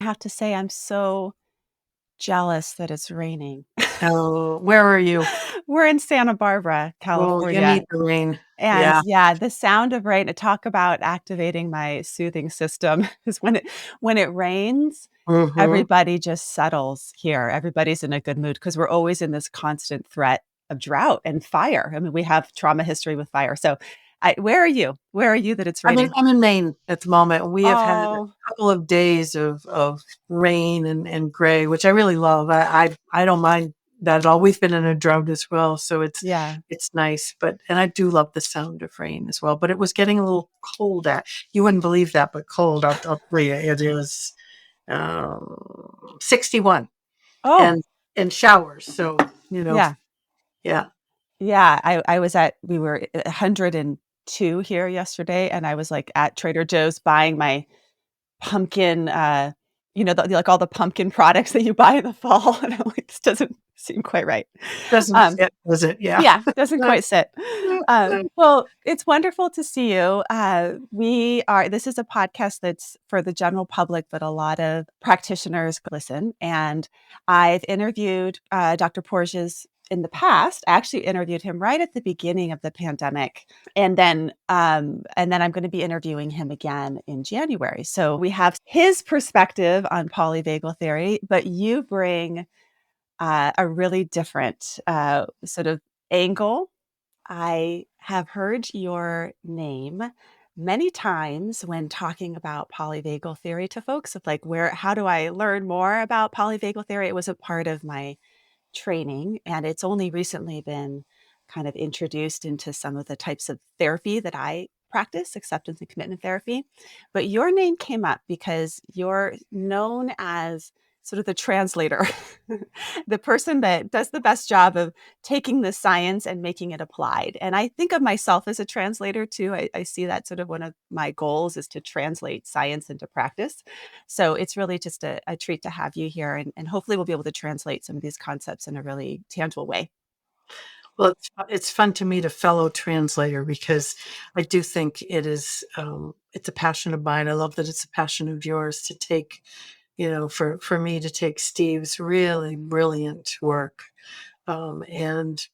I have to say I'm so jealous that it's raining. Oh, where are you? We're in Santa Barbara, Oh, you California. need the rain. And Yeah. yeah, the sound of rain, to talk about activating my soothing system is when it rains, Hmm. everybody just settles here. Everybody's in a good mood because we're always in this constant threat of drought and fire. I mean, we have trauma history with fire. So where are you? Where are you that it's raining? I'm in Maine at the moment. We have had a Oh, couple of days of rain and gray, which I really love. I don't mind that at all. We've been in a drought as well, so yeah. it's nice. But and I do love the sound of rain as well. But it was getting a little cold. You wouldn't believe that, but cold. I'll tell you, it is 61 Oh, and showers. So you know, yeah. yeah. Yeah, we were 102 here yesterday, and I was, like, at Trader Joe's buying my pumpkin, like, all the pumpkin products that you buy in the fall, and I'm like, "This doesn't seem quite right." Doesn't Um, fit, does it? Yeah. yeah, doesn't quite sit. Well, it's wonderful to see you. This is a podcast that's for the general public, but a lot of practitioners listen. And I've interviewed Dr. Porges in the past. I actually interviewed him right at the beginning of the pandemic. And then I'm going to be interviewing him again in January. So we have his perspective on polyvagal theory, but you bring a really different sort of angle. I have heard your name many times when talking about polyvagal theory to folks of like, how do I learn more about polyvagal theory? It was a part of my training, and it's only recently been kind of introduced into some of the types of therapy that I practice, acceptance and commitment therapy. But your name came up because you're known as sort of the translator, the person that does the best job of taking the science and making it applied. And I think of myself as a translator too. I see that sort of one of my goals is to translate science into practice. So it's really just a treat to have you here. And hopefully we'll be able to translate some of these concepts in a really tangible way. Well, it's fun to meet a fellow translator because I do think it's a passion of mine. I love that it's a passion of yours to take, for me to take Steve's really brilliant work, and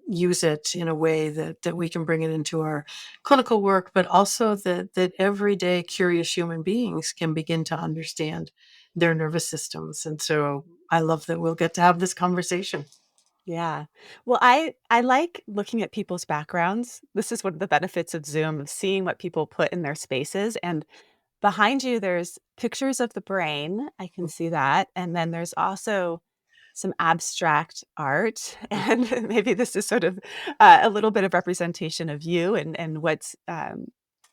use it in a way that we can bring it into our clinical work, but also that everyday curious human beings can begin to understand their nervous systems. And so I love that we'll get to have this conversation. Yeah. Well, I like looking at people's backgrounds. This is one of the benefits of Zoom, of seeing what people put in their spaces. And behind you, there's pictures of the brain. I can see that. And then there's also some abstract art. And maybe this is sort of a little bit of representation of you and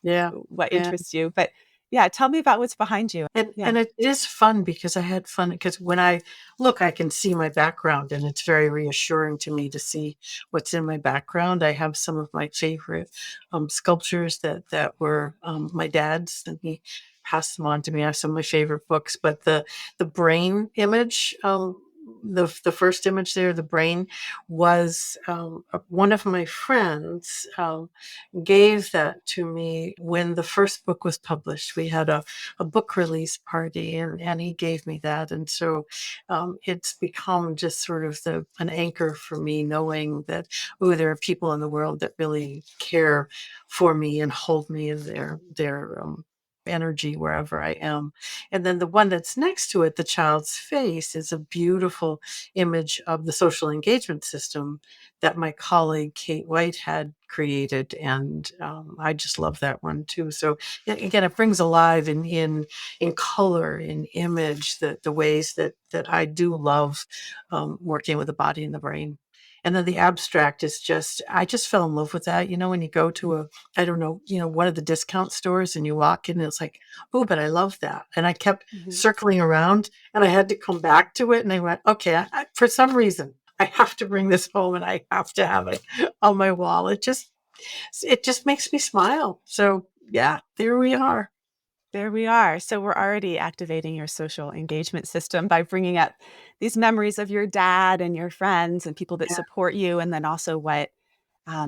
Yeah. what Yeah. interests you. But yeah, tell me about what's behind you. Yeah. And it is fun because I had fun because when I look, I can see my background, and it's very reassuring to me to see what's in my background. I have some of my favorite sculptures that were my dad's, and he passed them on to me. I have some of my favorite books, but the brain image, the first image there, the brain, was one of my friends gave that to me when the first book was published. We had a book release party, and he gave me that. And so it's become just sort of an anchor for me, knowing that, oh, there are people in the world that really care for me and hold me in their energy wherever I am. And then the one that's next to it, the child's face, is a beautiful image of the social engagement system that my colleague Kate White had created, and I just love that one too. So again, it brings alive in color, in image, the ways that I do love working with the body and the brain. And then the abstract is I just fell in love with that. When you go to I don't know, one of the discount stores and you walk in, and it's like, oh, but I love that. And I kept Mhm. circling around, and I had to come back to it. And I went, okay, for some reason, I have to bring this home, and I have to have it on my wall. It just makes me smile. So yeah, there we are. There we are. So we're already activating your social engagement system by bringing up these memories of your dad and your friends and people that Yeah. support you, and then also what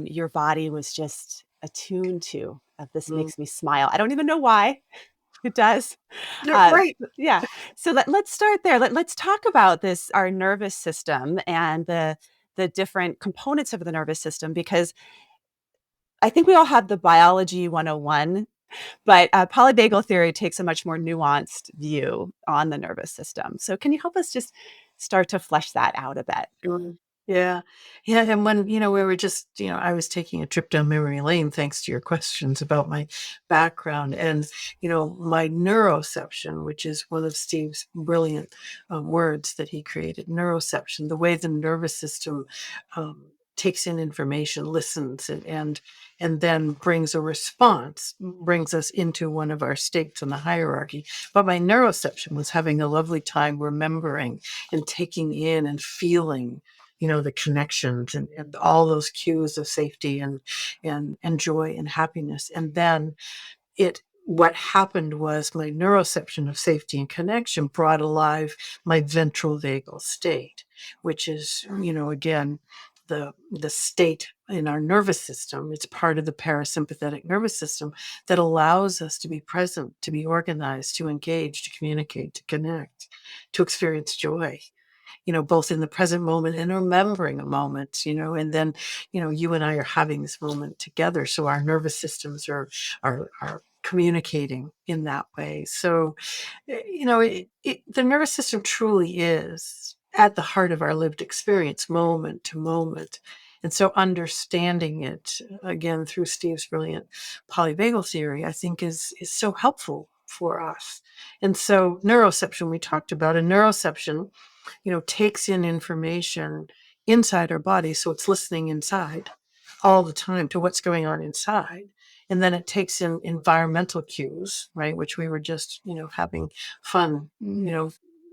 your body was just attuned to. This Mm. makes me smile. I don't even know why. It does. Right. Yeah. So let's start there. Let's talk about this, our nervous system and the different components of the nervous system, because I think we all have the biology 101, but polyvagal theory takes a much more nuanced view on the nervous system. So can you help us just start to flesh that out a bit? Sure. Yeah. Yeah. And when, we were just, I was taking a trip down memory lane thanks to your questions about my background and, my neuroception, which is one of Steve's brilliant words that he created, neuroception, the way the nervous system takes in information, listens, and then brings a response, brings us into one of our states in the hierarchy. But my neuroception was having a lovely time remembering and taking in and feeling the connections and all those cues of safety and joy and happiness. And then what happened was my neuroception of safety and connection brought alive my ventral vagal state, which is, again, the state in our nervous system. It's part of the parasympathetic nervous system that allows us to be present, to be organized, to engage, to communicate, to connect, to experience joy, both in the present moment and remembering a moment, and then, you and I are having this moment together. So our nervous systems are communicating in that way. So, the nervous system truly is at the heart of our lived experience, moment to moment. And so understanding it again through Steve's brilliant polyvagal theory, I think is so helpful for us. And so neuroception, we talked about, a neuroception takes in information inside our body. So it's listening inside all the time to what's going on inside. And then it takes in environmental cues, right? Which we were just, having fun,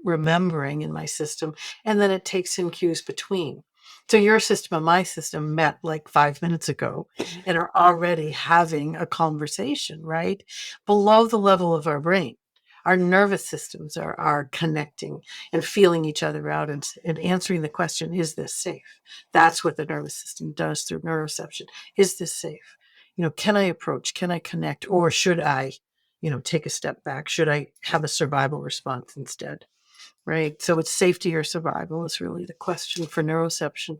remembering in my system. And then it takes in cues between. So your system and my system met like 5 minutes ago and are already having a conversation, right? Below the level of our brain. Our nervous systems are connecting and feeling each other out and answering the question, is this safe? That's what the nervous system does through neuroception. Is this safe? Can I approach? Can I connect? Or should I, take a step back? Should I have a survival response instead? Right. So it's safety or survival is really the question for neuroception.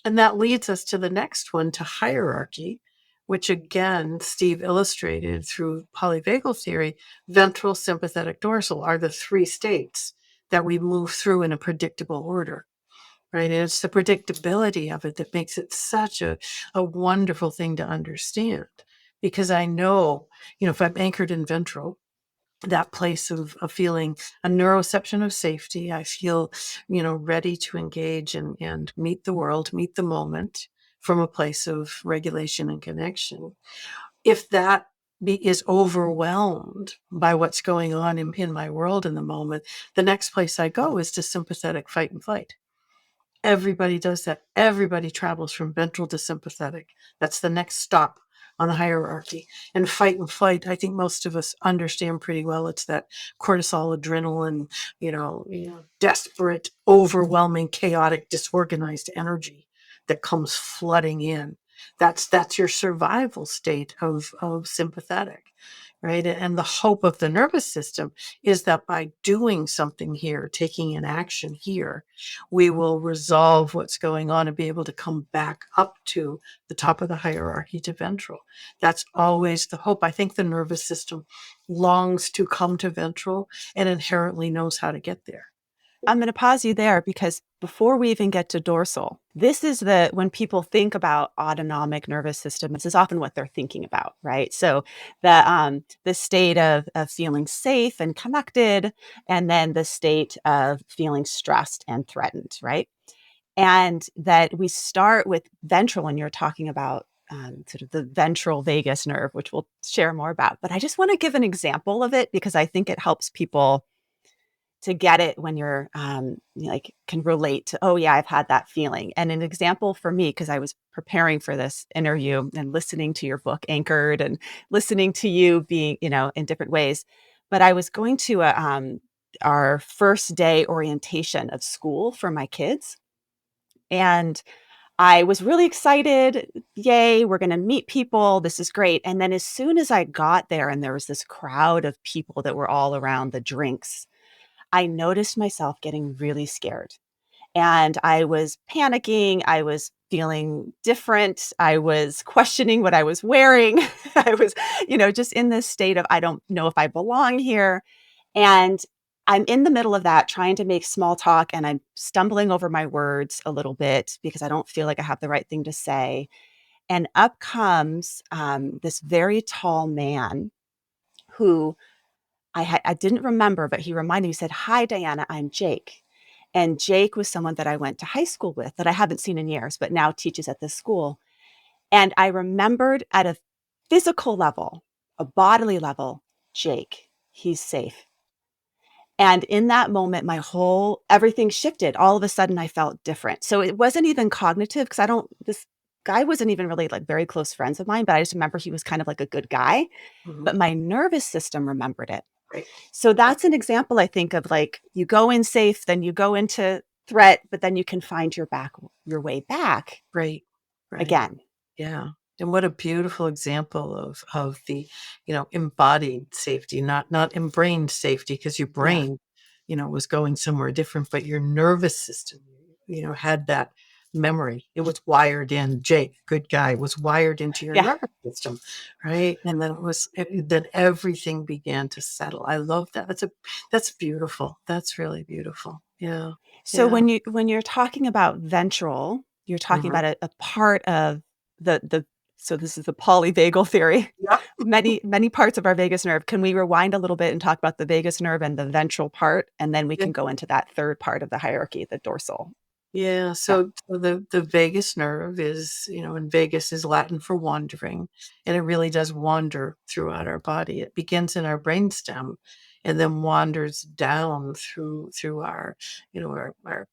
And that leads us to the next one, to hierarchy, which again, Steve illustrated through polyvagal theory. Ventral, sympathetic, dorsal are the three states that we move through in a predictable order, right? And it's the predictability of it that makes it such a wonderful thing to understand. Because I know, if I'm anchored in ventral, that place of feeling a neuroception of safety. I feel, ready to engage and meet the world, meet the moment from a place of regulation and connection. If that is overwhelmed by what's going on in my world in the moment, the next place I go is to sympathetic fight and flight. Everybody does that. Everybody travels from ventral to sympathetic. That's the next stop on the hierarchy. And fight and flight, I think most of us understand pretty well. It's that cortisol, adrenaline, desperate, overwhelming, chaotic, disorganized energy that comes flooding in. That's your survival state of sympathetic, right? And the hope of the nervous system is that by doing something here, taking an action here, we will resolve what's going on and be able to come back up to the top of the hierarchy, to ventral. That's always the hope. I think the nervous system longs to come to ventral and inherently knows how to get there. I'm going to pause you there because before we even get to dorsal, this is when people think about autonomic nervous system, this is often what they're thinking about, right? So the state of feeling safe and connected, and then the state of feeling stressed and threatened, right? And that we start with ventral when you're talking about sort of the ventral vagus nerve, which we'll share more about. But I just want to give an example of it because I think it helps people to get it when you're like can relate to, oh yeah, I've had that feeling. And an example for me, because I was preparing for this interview and listening to your book Anchored and listening to you being, in different ways. But I was going to our first day orientation of school for my kids. And I was really excited. Yay, we're going to meet people. This is great. And then as soon as I got there and there was this crowd of people that were all around the drinks, I noticed myself getting really scared. And I was panicking. I was feeling different. I was questioning what I was wearing. I was, just in this state of, I don't know if I belong here. And I'm in the middle of that trying to make small talk and I'm stumbling over my words a little bit because I don't feel like I have the right thing to say. And up comes this very tall man who I didn't remember, but he reminded me, he said, "Hi, Diana, I'm Jake." And Jake was someone that I went to high school with that I haven't seen in years, but now teaches at this school. And I remembered at a physical level, a bodily level, Jake, he's safe. And in that moment, everything shifted. All of a sudden, I felt different. So it wasn't even cognitive because this guy wasn't even really like very close friends of mine, but I just remember he was kind of like a good guy. Mhm. But my nervous system remembered it. Right. So that's an example, I think, of like you go in safe, then you go into threat, but then you can find your way back Right. Right. again. Yeah. And what a beautiful example of the, embodied safety, not embrained safety, because your Yeah. brain, was going somewhere different, but your nervous system, had that memory. It was wired in. Jake, good guy, was wired into your Yeah. nervous system, right? And then everything began to settle. I love that. That's beautiful. That's really beautiful. Yeah. So Yeah. when you're talking about ventral, you're talking Mhm. about a part of the so this is the polyvagal theory. Yeah. Many parts of our vagus nerve. Can we rewind a little bit and talk about the vagus nerve and the ventral part, and then we can go into that third part of the hierarchy, the dorsal? Yeah, Yeah. so the vagus nerve is, and vagus is Latin for wandering, and it really does wander throughout our body. It begins in our brainstem and then wanders down through our, our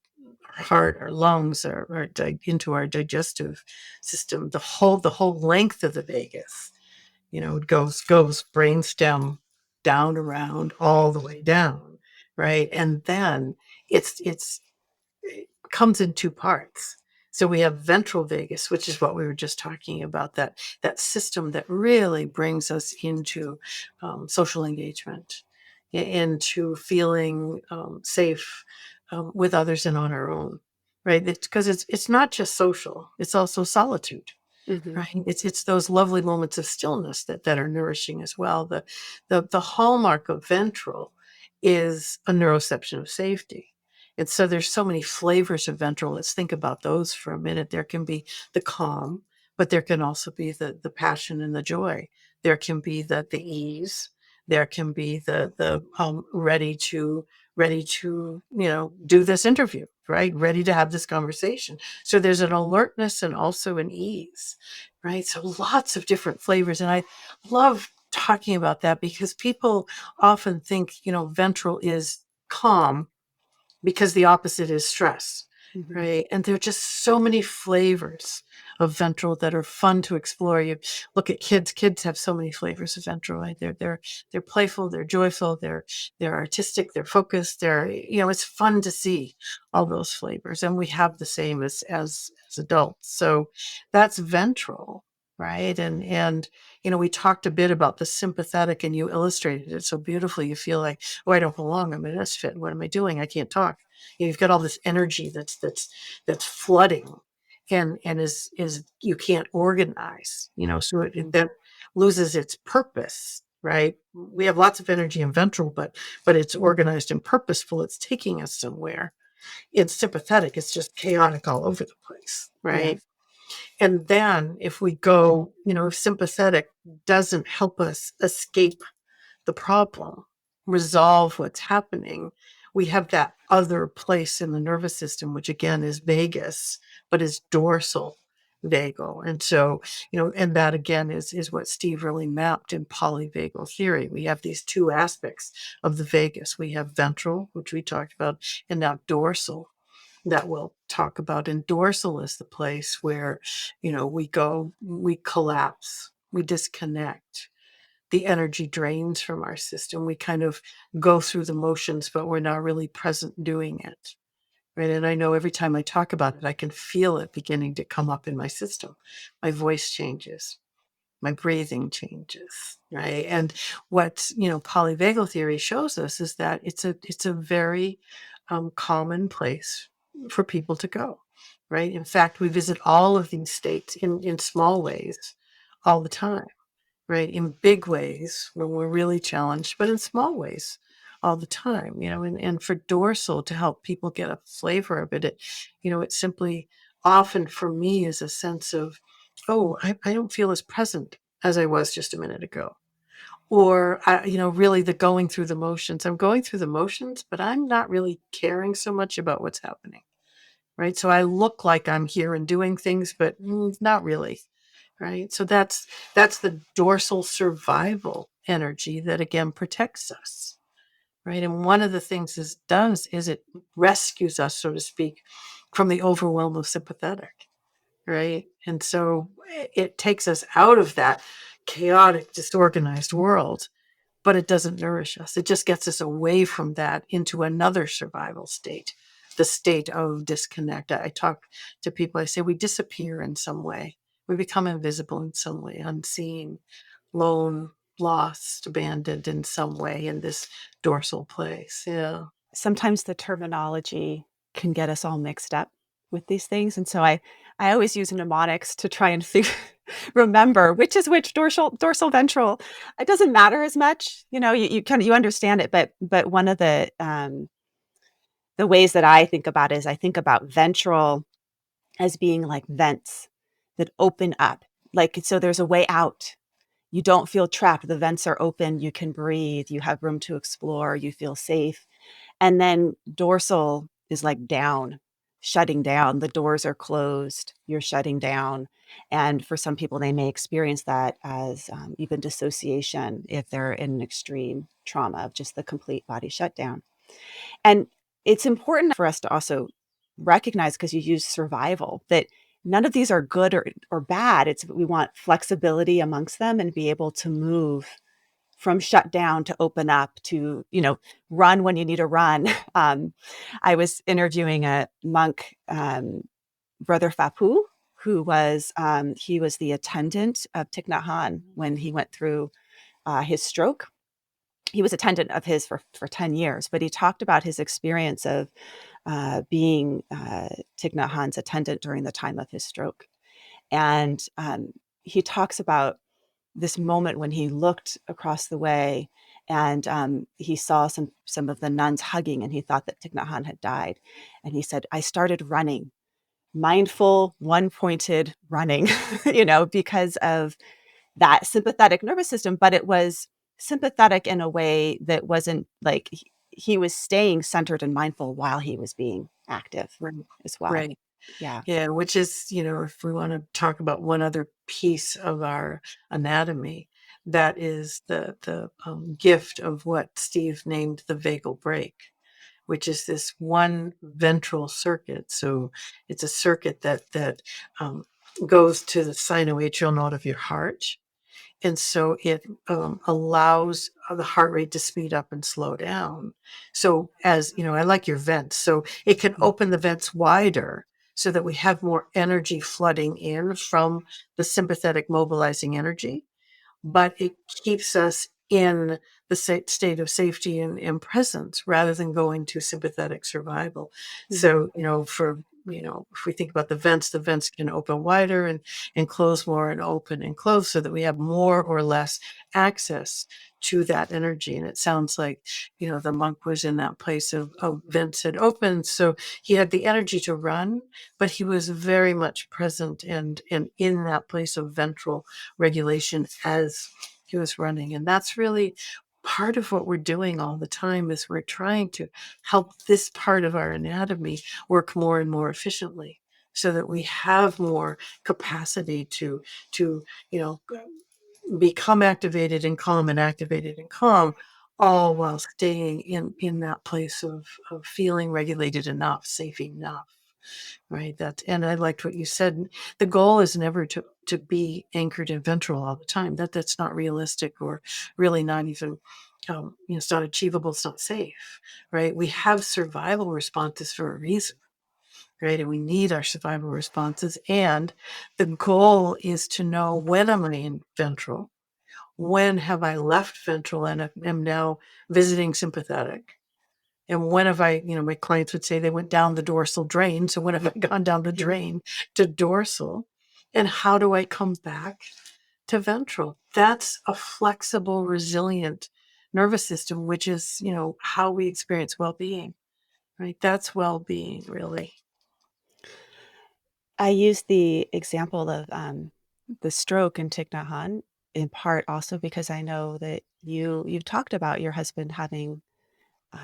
heart, our lungs, into our digestive system. The whole length of the vagus, it goes brainstem down around all the way down, right? And then it's it comes in two parts. So we have ventral vagus, which is what we were just talking about, that system that really brings us into social engagement, into feeling safe with others and on our own, right? Because it's not just social; it's also solitude. Hmm. Right. It's those lovely moments of stillness that are nourishing as well. The hallmark of ventral is a neuroception of safety. And so there's so many flavors of ventral. Let's think about those for a minute. There can be the calm, but there can also be the passion and the joy. There can be the ease. There can be the ready to do this interview, right? Ready to have this conversation. So there's an alertness and also an ease, right? So lots of different flavors. And I love talking about that because people often think, ventral is calm because the opposite is stress, Hmm. right? And there are just so many flavors of ventral that are fun to explore. You look at kids; kids have so many flavors of ventral. Right? They're playful, they're joyful, they're artistic, they're focused. It's fun to see all those flavors, and we have the same as adults. So that's ventral. Right. And we talked a bit about the sympathetic and you illustrated it so beautifully. You feel like, oh, I don't belong. I'm a misfit. What am I doing? I can't talk. You've got all this energy that's flooding and is you can't organize, so it then loses its purpose, right? We have lots of energy in ventral, but it's organized and purposeful. It's taking us somewhere. It's sympathetic. It's just chaotic all over the place, Yeah. right? And then if we go, if sympathetic doesn't help us escape the problem, resolve what's happening, we have that other place in the nervous system, which again is vagus, but is dorsal vagal. And so, and that again is what Steve really mapped in polyvagal theory. We have these two aspects of the vagus. We have ventral, which we talked about, and now dorsal that we'll talk about. And dorsal is the place where, we collapse, we disconnect, the energy drains from our system. We kind of go through the motions, but we're not really present doing it. right? And I know every time I talk about it, I can feel it beginning to come up in my system. My voice changes, my breathing changes, right? And what, polyvagal theory shows us is that it's a very common place for people to go, right? In fact, we visit all of these states in small ways all the time, right? In big ways when we're really challenged, but in small ways all the time, and for dorsal to help people get a flavor of it, it simply often for me is a sense of, oh, I don't feel as present as I was just a minute ago. Or, really the going through the motions. I'm going through the motions, but I'm not really caring so much about what's happening, right? So I look like I'm here and doing things, but not really, right? So that's the dorsal survival energy that again protects us, right? And one of the things this does is it rescues us, so to speak, from the overwhelm of sympathetic, right? And so it takes us out of that chaotic, disorganized world, but it doesn't nourish us. It just gets us away from that into another survival state, the state of disconnect. I talk to people, I say we disappear in some way. We become invisible in some way, unseen, lone, lost, abandoned in some way in this dorsal place. Yeah. Sometimes the terminology can get us all mixed up with these things, and so I always use mnemonics to try and remember which is which, dorsal, ventral. It doesn't matter as much, you kind of you understand it, but one of the ways that I think about it is I think about ventral as being like vents that open up. Like, so there's a way out. You don't feel trapped. The vents are open. You can breathe. You have room to explore. You feel safe. And then dorsal is like down, shutting down. The doors are closed. You're shutting down. And for some people, they may experience that as even dissociation if they're in an extreme trauma of just the complete body shutdown. And it's important for us to also recognize, because you use survival, that none of these are good or bad. It's we want flexibility amongst them and be able to move from shut down to open up to, run when you need to run. I was interviewing a monk, Brother Phapu, who was he was the attendant of Thich Nhat Hanh when he went through his stroke. He was attendant of his for 10 years, but he talked about his experience of being Thich Nhat Hanh's attendant during the time of his stroke. And he talks about this moment when he looked across the way and he saw some of the nuns hugging, and he thought that Thich Nhat Hanh had died. And he said, I started running, mindful, one-pointed running, because of that sympathetic nervous system, but it was sympathetic in a way that wasn't like he was staying centered and mindful while he was being active Right. as well. Right. Yeah. Yeah, which is, if we want to talk about one other piece of our anatomy, that is the gift of what Steve named the vagal brake, which is this one ventral circuit. So it's a circuit that um, goes to the sinoatrial node of your heart, and so it allows the heart rate to speed up and slow down. So, as you know, I like your vents. So it can open the vents wider so that we have more energy flooding in from the sympathetic mobilizing energy, but it keeps us in the state of safety and presence rather than going to sympathetic survival. Mhm. So, if we think about the vents can open wider and close more and open and close so that we have more or less access to that energy. And it sounds like, the monk was in that place of vents had opened. So he had the energy to run, but he was very much present and in that place of ventral regulation as he was running. And that's really part of what we're doing all the time is we're trying to help this part of our anatomy work more and more efficiently so that we have more capacity to become activated and activated and calm, all while staying in that place of feeling regulated enough, safe enough. Right. And I liked what you said. The goal is never to be anchored in ventral all the time. That's not realistic or really not even, it's not achievable. It's not safe. Right. We have survival responses for a reason. right? And we need our survival responses. And the goal is to know, when am I in ventral? When have I left ventral and am now visiting sympathetic? And when have I, my clients would say they went down the dorsal drain. So when have I gone down the drain to dorsal? And how do I come back to ventral? That's a flexible, resilient nervous system, which is, how we experience well-being, right? That's well-being, really. I use the example of the stroke in Thich Nhat Hanh in part also because I know that you've talked about your husband having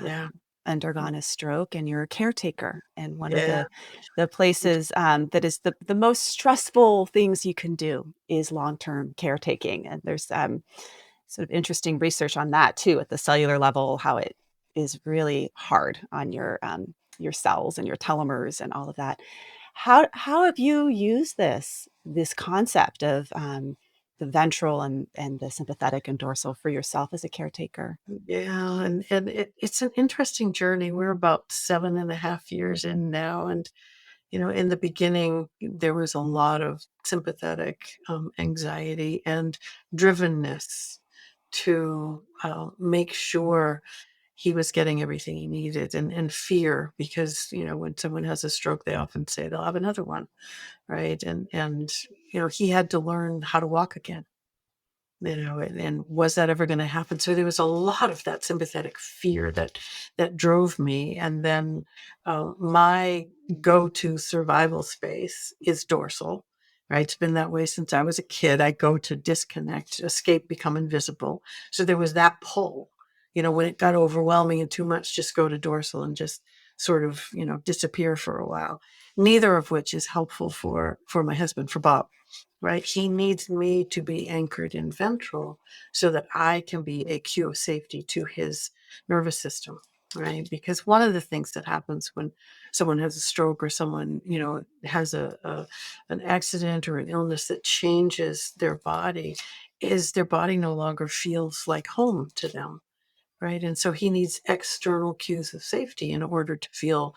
Yeah. undergone a stroke and you're a caretaker. And one of Yeah. the places that is the most stressful things you can do is long-term caretaking. And there's sort of interesting research on that too, at the cellular level, how it is really hard on your cells and your telomeres and all of that. How have you used this concept of the ventral and the sympathetic and dorsal for yourself as a caretaker? Yeah. And it's an interesting journey. We're about 7.5 years in now. And, in the beginning, there was a lot of sympathetic anxiety and drivenness to make sure he was getting everything he needed, and fear, because, when someone has a stroke, they often say they'll have another one, right? And he had to learn how to walk again, and was that ever going to happen? So there was a lot of that sympathetic fear that drove me. And then my go-to survival space is dorsal, right? It's been that way since I was a kid. I go to disconnect, escape, become invisible. So there was that pull, when it got overwhelming and too much, just go to dorsal and just sort of, disappear for a while. Neither of which is helpful for my husband, for Bob, right? He needs me to be anchored in ventral so that I can be a cue of safety to his nervous system, right? Because one of the things that happens when someone has a stroke, or someone, has an accident or an illness that changes their body, is their body no longer feels like home to them, right? And so he needs external cues of safety in order to feel,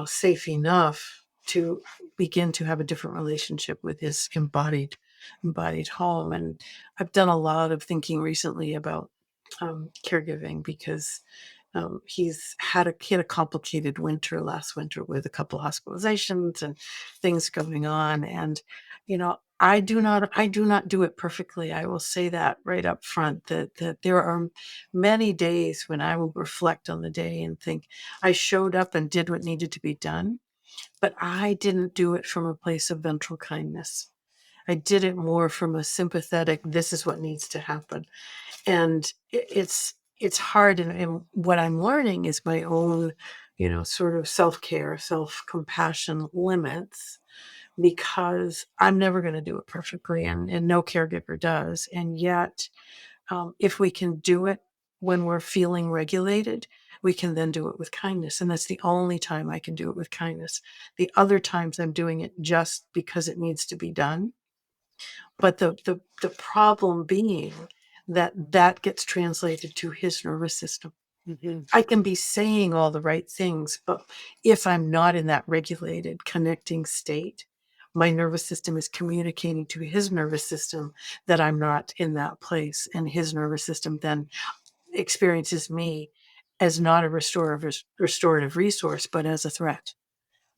safe enough to begin to have a different relationship with his embodied home. And I've done a lot of thinking recently about caregiving, because he had a complicated winter last winter with a couple hospitalizations and things going on. And I do not do it perfectly. I will say that right up front, that there are many days when I will reflect on the day and think, I showed up and did what needed to be done, but I didn't do it from a place of ventral kindness. I did it more from a sympathetic, this is what needs to happen. And it's hard. And what I'm learning is my own, sort of self-care, self-compassion limits, because I'm never going to do it perfectly, and no caregiver does. And yet, if we can do it when we're feeling regulated, we can then do it with kindness. And that's the only time I can do it with kindness. The other times I'm doing it just because it needs to be done. But the problem being that gets translated to his nervous system. Mhm. I can be saying all the right things, but if I'm not in that regulated, connecting state, my nervous system is communicating to his nervous system that I'm not in that place. And his nervous system then experiences me as not a restorative resource, but as a threat.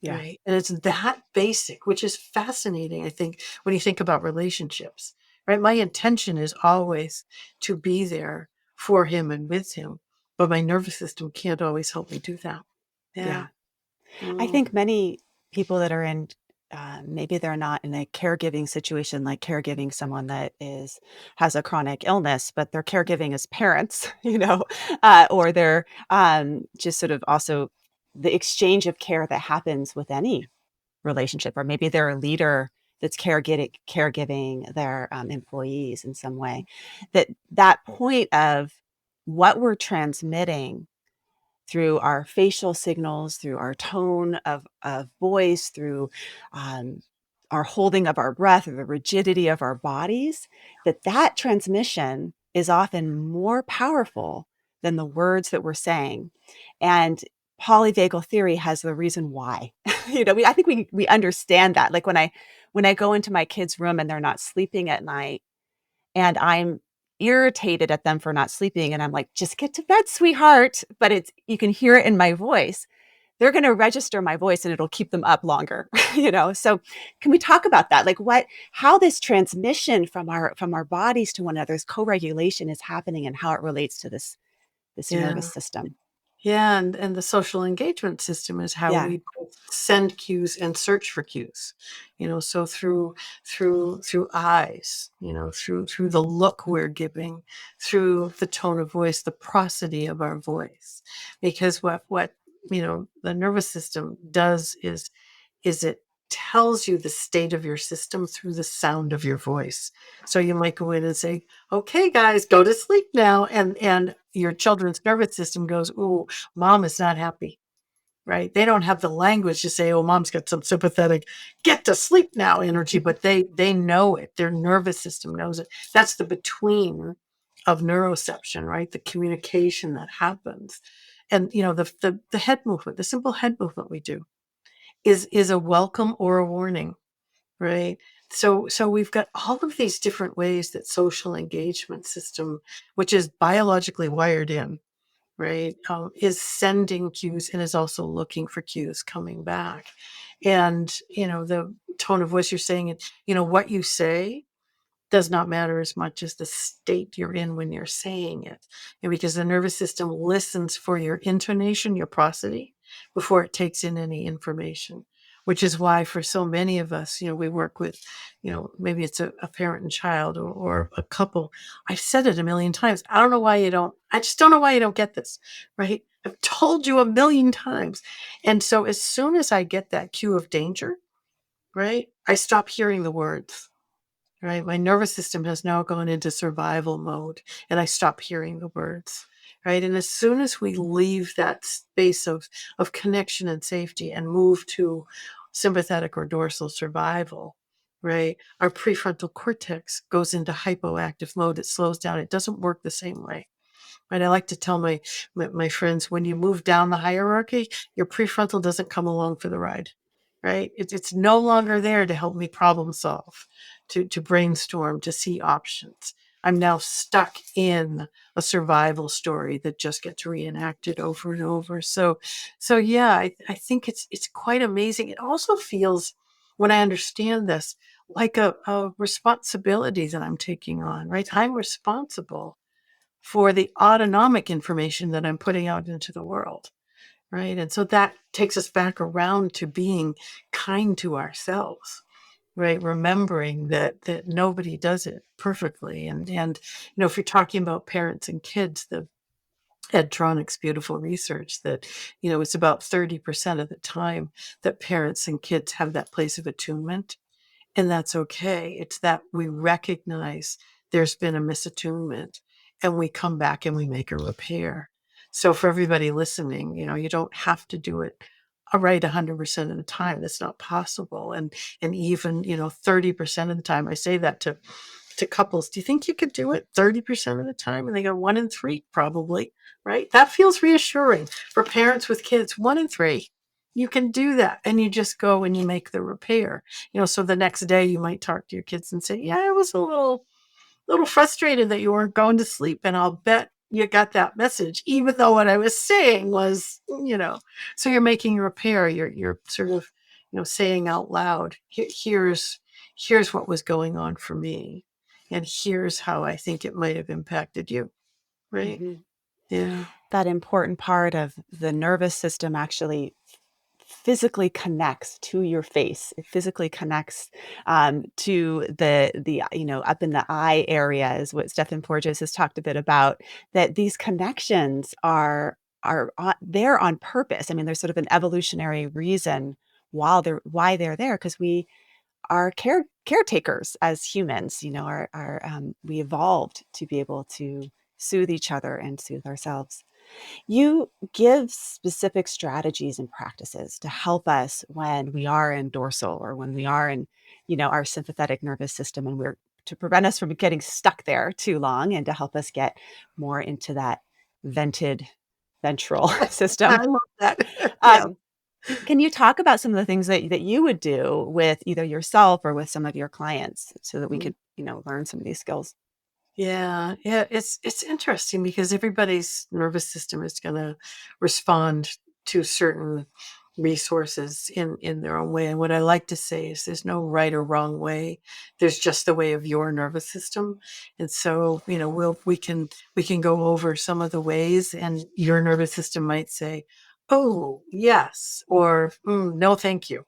Yeah. Right. And it's that basic, which is fascinating, I think, when you think about relationships, right? My intention is always to be there for him and with him, but my nervous system can't always help me do that. Yeah. Yeah. I Mm. think many people that are in, maybe they're not in a caregiving situation, like caregiving someone that has a chronic illness, but they're caregiving as parents, or they're just sort of also the exchange of care that happens with any relationship, or maybe they're a leader that's caregiving their employees in some way. That point of what we're transmitting through our facial signals, through our tone of voice, through um, our holding of our breath, or the rigidity of our bodies, that transmission is often more powerful than the words that we're saying. And polyvagal theory has the reason why. I think we understand that. Like when I go into my kids' room and they're not sleeping at night, and I'm irritated at them for not sleeping, and I'm like, just get to bed, sweetheart. But you can hear it in my voice. They're going to register my voice and it'll keep them up longer. So can we talk about that? Like how this transmission from our bodies to one another's co-regulation is happening and how it relates to this nervous Yeah. system. Yeah, and the social engagement system is how Yeah. we both send cues and search for cues. So through eyes, through the look we're giving, through the tone of voice, the prosody of our voice. Because what the nervous system does is it tells you the state of your system through the sound of your voice. So you might go in and say, "Okay, guys, go to sleep now," and your children's nervous system goes, "Ooh, mom is not happy." Right? They don't have the language to say, "Oh, mom's got some sympathetic, get to sleep now" energy, but they know it. Their nervous system knows it. That's the between of neuroception, right? The communication that happens. And the head movement, the simple head movement we do is a welcome or a warning, right? So we've got all of these different ways that social engagement system, which is biologically wired in, right, is sending cues and is also looking for cues coming back. And the tone of voice you're saying it, what you say does not matter as much as the state you're in when you're saying it. And because the nervous system listens for your intonation, your prosody, before it takes in any information, which is why for so many of us, we work with, maybe it's a parent and child or a couple. I've said it a million times. I just don't know why you don't get this, right? I've told you a million times. And so as soon as I get that cue of danger, right, I stop hearing the words. Right, my nervous system has now gone into survival mode, and I stop hearing the words, right? And as soon as we leave that space of connection and safety and move to sympathetic or dorsal survival, right, our prefrontal cortex goes into hypoactive mode. It slows down. It doesn't work the same way. Right, I like to tell my friends, when you move down the hierarchy, your prefrontal doesn't come along for the ride, right? It's no longer there to help me problem solve, to brainstorm, to see options. I'm now stuck in a survival story that just gets reenacted over and over. So yeah, I think it's quite amazing. It also feels, when I understand this, like a responsibility that I'm taking on, right? I'm responsible for the autonomic information that I'm putting out into the world, right? And so that takes us back around to being kind to ourselves, right? Remembering that nobody does it perfectly. And if you're talking about parents and kids, the Edtronic's beautiful research that, it's about 30% of the time that parents and kids have that place of attunement, and that's okay. It's that we recognize there's been a misattunement and we come back and we make a repair. So for everybody listening, you don't have to do it right 100% of the time. That's not possible. And even, 30% of the time, I say that to couples. Do you think you could do it 30% of the time? And they go, 1 in 3, probably, right? That feels reassuring for parents with kids. 1 in 3. You can do that. And you just go and you make the repair. So the next day you might talk to your kids and say, "Yeah, I was a little frustrated that you weren't going to sleep. And I'll bet you got that message, even though what I was saying was, so you're making a repair. You're sort of, saying out loud, here's what was going on for me. And here's how I think it might have impacted you." Right. Mhm. Yeah. That important part of the nervous system actually physically connects to your face. It physically connects to the up in the eye area is what Stephen Porges has talked a bit about. That these connections they're on purpose. I mean, there's sort of an evolutionary reason why they're there, because we are caretakers as humans. We evolved to be able to soothe each other and soothe ourselves. You give specific strategies and practices to help us when we are in dorsal or when we are in, our sympathetic nervous system, and to prevent us from getting stuck there too long and to help us get more into that vented ventral I system. that. Yeah. Um, can you talk about some of the things that you would do with either yourself or with some of your clients so that we could, learn some of these skills? Yeah, yeah, it's interesting because everybody's nervous system is going to respond to certain resources in their own way. And what I like to say is there's no right or wrong way. There's just the way of your nervous system. And so, we can go over some of the ways, and your nervous system might say, "Oh, yes," or "No, thank you."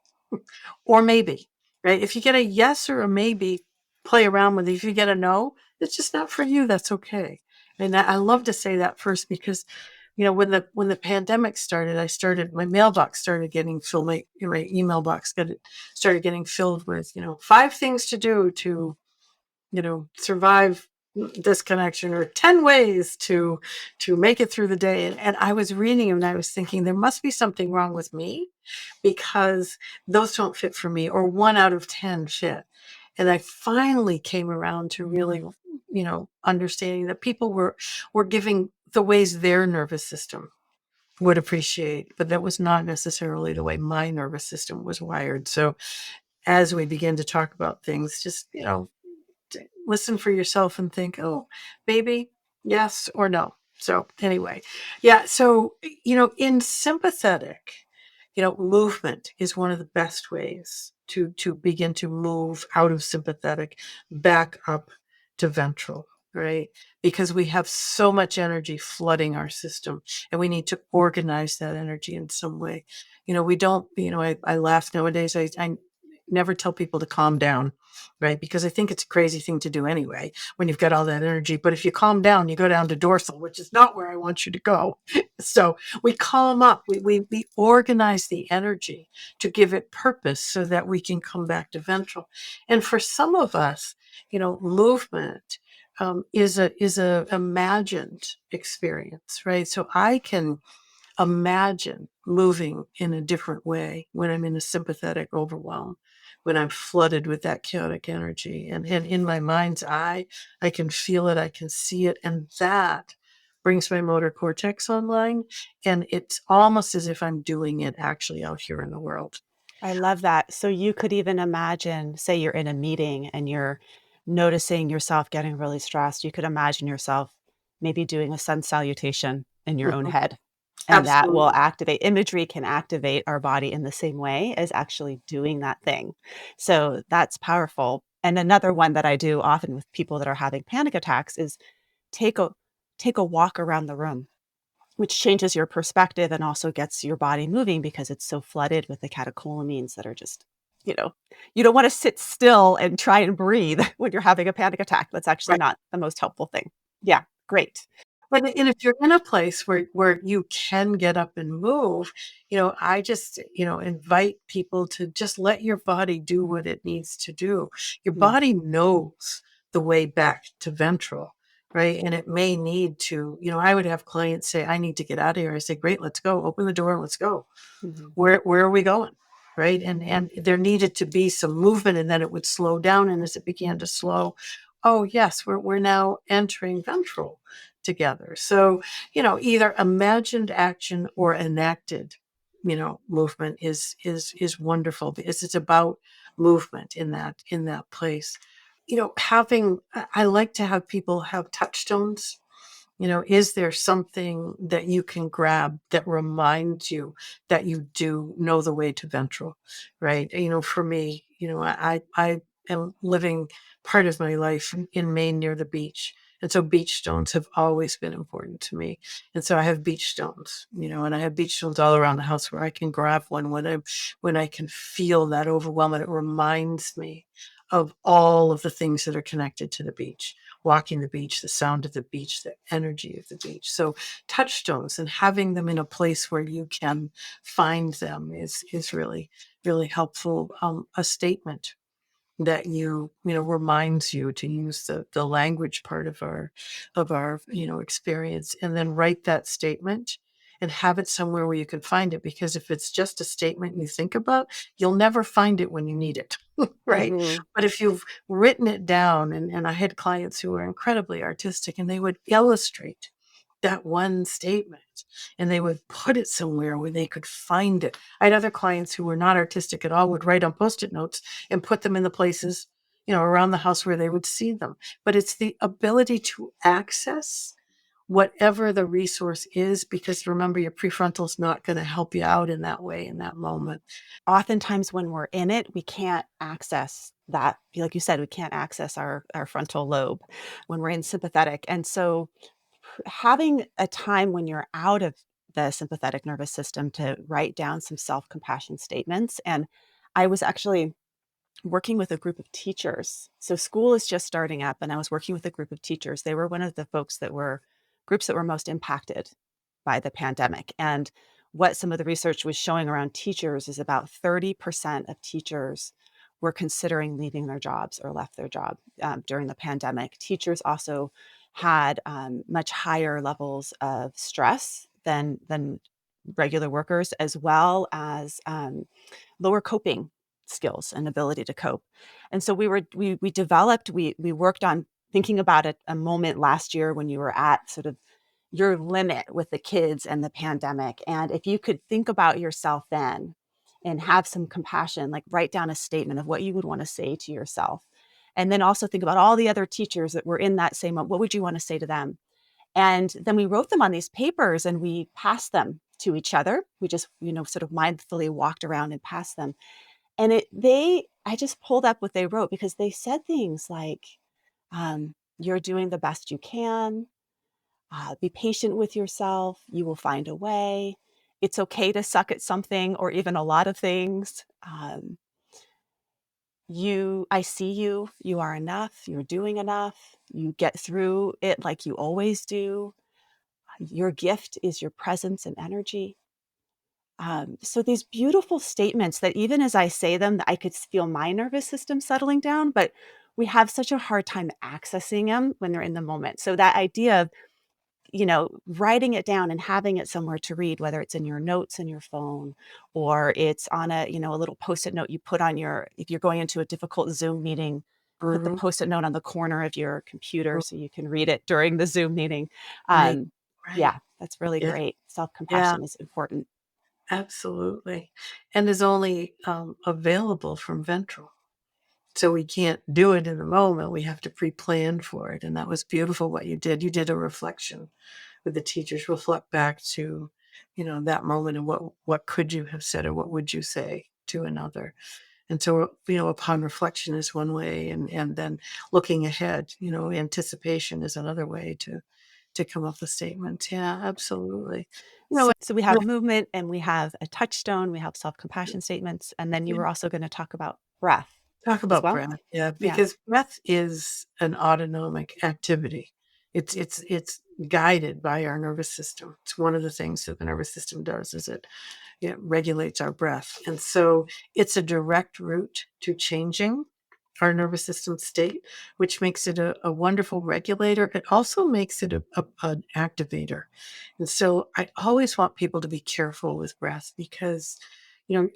Or maybe, right? If you get a yes or a maybe, play around with it. If you get a no, it's just not for you. That's okay. And I love to say that first because, when the pandemic started, my mailbox started getting filled. My email box started getting filled with 5 things to do to survive disconnection, or 10 ways to make it through the day. And I was reading them and I was thinking there must be something wrong with me because those don't fit for me, or 1 out of 10 fit. And I finally came around to really, understanding that people were giving the ways their nervous system would appreciate, but that was not necessarily the way my nervous system was wired. So as we begin to talk about things, just, listen for yourself and think, oh, maybe yes or no. So anyway, yeah. So, in sympathetic, movement is one of the best ways to begin to move out of sympathetic back up to ventral, right? Because we have so much energy flooding our system, and we need to organize that energy in some way. We don't, I laugh nowadays. I never tell people to calm down, right? Because I think it's a crazy thing to do anyway when you've got all that energy. But if you calm down, you go down to dorsal, which is not where I want you to go. So we calm up, we organize the energy to give it purpose so that we can come back to ventral. And for some of us, movement is a imagined experience, right? So I can imagine moving in a different way when I'm in a sympathetic overwhelm, when I'm flooded with that chaotic energy. And in my mind's eye, I can feel it, I can see it. And that brings my motor cortex online. And it's almost as if I'm doing it actually out here in the world. I love that. So you could even imagine, say you're in a meeting and you're noticing yourself getting really stressed. You could imagine yourself maybe doing a sun salutation in your own Mhm. head. And that will Absolutely. activate imagery can activate our body in the same way as actually doing that thing. So that's powerful. And another one that I do often with people that are having panic attacks is take a take a walk around the room, which changes your perspective and also gets your body moving because it's so flooded with the catecholamines that are just, you know, you don't want to sit still and try and breathe when you're having a panic attack. That's actually Right. not the most helpful thing. Yeah, great. And if you're in a place where you can get up and move, I just, invite people to just let your body do what it needs to do. Your Mhm, body knows the way back to ventral, right? And it may need to, I would have clients say, I need to get out of here. I say, great, let's go. Open the door and let's go. mhm. Where are we going? Right. And there needed to be some movement, and then it would slow down. And as it began to slow, oh yes, we're now entering ventral together. So, either imagined action or enacted, movement is wonderful because it's about movement in that place. Having I like to have people have touchstones. Is there something that you can grab that reminds you that you do know the way to ventral, right? For me, I am living part of my life in Maine near the beach. And so beach stones have always been important to me. And so I have beach stones, and I have beach stones all around the house where I can grab one when I can feel that overwhelm. And it reminds me of all of the things that are connected to the beach, walking the beach, the sound of the beach, the energy of the beach. So touchstones and having them in a place where you can find them is really, really helpful. A statement that reminds you to use the language part of our experience, and then write that statement and have it somewhere where you can find it, because if it's just a statement you think about, you'll never find it when you need it. Right. Mhm. But if you've written it down, and I had clients who were incredibly artistic, and they would illustrate that one statement, and they would put it somewhere where they could find it. I had other clients who were not artistic at all, would write on Post-it notes and put them in the places, around the house where they would see them. But it's the ability to access whatever the resource is, because remember, your prefrontal is not going to help you out in that way, in that moment. Oftentimes when we're in it, we can't access that. Like you said, we can't access our frontal lobe when we're in sympathetic. And so having a time when you're out of the sympathetic nervous system to write down some self-compassion statements. And I was actually working with a group of teachers. So school is just starting up, and I was working with a group of teachers. They were one of the groups that were most impacted by the pandemic. And what some of the research was showing around teachers is about 30% of teachers were considering leaving their jobs or left their job during the pandemic. Teachers also had much higher levels of stress than regular workers, as well as lower coping skills and ability to cope. And so we worked on thinking about it a moment last year when you were at sort of your limit with the kids and the pandemic. And if you could think about yourself then and have some compassion, like write down a statement of what you would want to say to yourself. And then also think about all the other teachers that were in that same moment. What would you want to say to them? And then we wrote them on these papers and we passed them to each other. We just, sort of mindfully walked around and passed them. And I just pulled up what they wrote because they said things like, you're doing the best you can. Be patient with yourself. You will find a way. It's okay to suck at something or even a lot of things. I see you. You are enough. You're doing enough. You get through it like you always do. Your gift is your presence and energy. So these beautiful statements that even as I say them, I could feel my nervous system settling down, but we have such a hard time accessing them when they're in the moment. So that idea of, writing it down and having it somewhere to read, whether it's in your notes in your phone or it's on a little post-it note you put on if you're going into a difficult Zoom meeting, put the Mhm. post-it note on the corner of your computer so you can read it during the Zoom meeting. Right, Um, right. yeah, that's really Yeah, great. yeah, Self-compassion is important. absolutely. And is only available from Ventral. So we can't do it in the moment. We have to pre-plan for it. And that was beautiful what you did. You did a reflection with the teachers, reflect back to, that moment, and what could you have said or what would you say to another. And so, upon reflection is one way, and then looking ahead, anticipation is another way to come up with statements. Yeah, absolutely. You know, So we have movement and we have a touchstone, we have self-compassion statements, and then you yeah, were also going to talk about breath talk as about well? breath. Yeah, Yeah. because breath is an autonomic activity. It's guided by our nervous system. It's one of the things that the nervous system does, is it regulates our breath. And so it's a direct route to changing our nervous system state, which makes it a wonderful regulator. It also makes it an activator. And so I always want people to be careful with breath, because,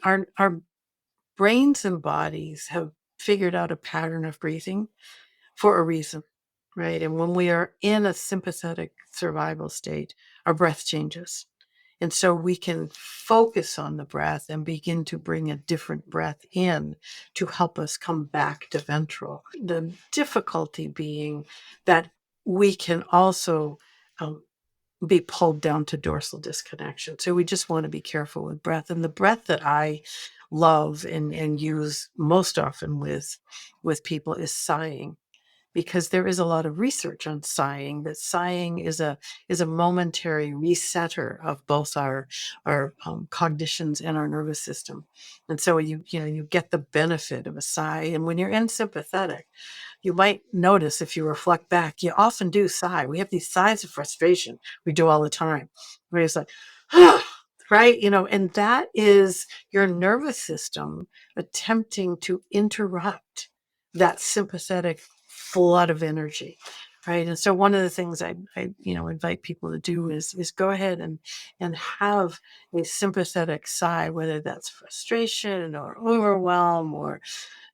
our brains and bodies have figured out a pattern of breathing for a reason, right? And when we are in a sympathetic survival state, our breath changes. And so we can focus on the breath and begin to bring a different breath in to help us come back to ventral. The difficulty being that we can also um, be pulled down to dorsal disconnection. So we just want to be careful with breath. And the breath that I love and use most often with people is sighing, because there is a lot of research on sighing, that sighing is a momentary resetter of both our cognitions and our nervous system. And so you get the benefit of a sigh. And when you're in sympathetic, you might notice, if you reflect back, you often do sigh. We have these sighs of frustration we do all the time, where it's like, right? And that is your nervous system attempting to interrupt that sympathetic flood of energy. Right. And so one of the things I invite people to do is go ahead and have a sympathetic sigh, whether that's frustration or overwhelm or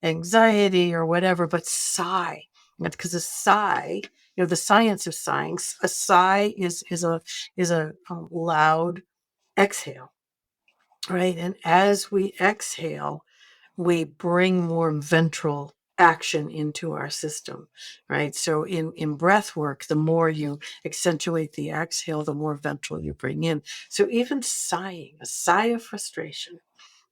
anxiety or whatever, but sigh. Because a sigh, the science of sighing. A sigh is a loud exhale, right? And as we exhale, we bring more ventral action into our system, right? So in breath work, the more you accentuate the exhale, the more ventral you bring in. So even sighing, a sigh of frustration,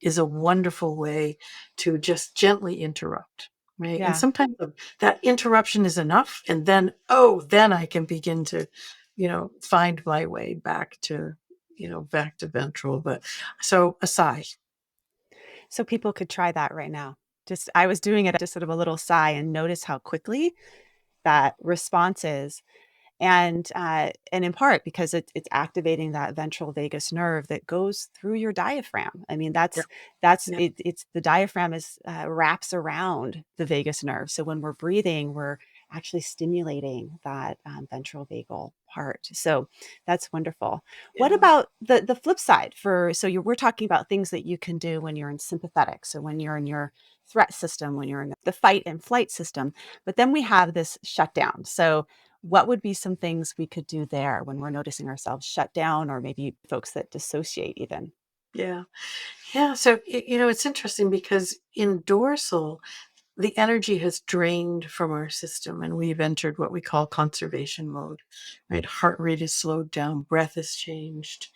is a wonderful way to just gently interrupt, right? And Yeah. sometimes that interruption is enough, and then, oh, then I can begin to, find my way back to, back to ventral. But so a sigh. So people could try that right now. Just I was doing it just sort of a little sigh and notice how quickly that response is. And in part because it's activating that ventral vagus nerve that goes through your diaphragm. I mean, Yeah. that's Yeah. it. It's the diaphragm is wraps around the vagus nerve. So when we're breathing, we're actually stimulating that ventral vagal part. So that's wonderful. What Yeah. about the flip side for so we're talking about things that you can do when you're in sympathetic. So when you're in your threat system, when you're in the fight and flight system, but then we have this shutdown. So what would be some things we could do there when we're noticing ourselves shut down or maybe folks that dissociate even? Yeah. Yeah. So, it's interesting because in dorsal, the energy has drained from our system and we've entered what we call conservation mode, right? Heart rate is slowed down, breath is changed.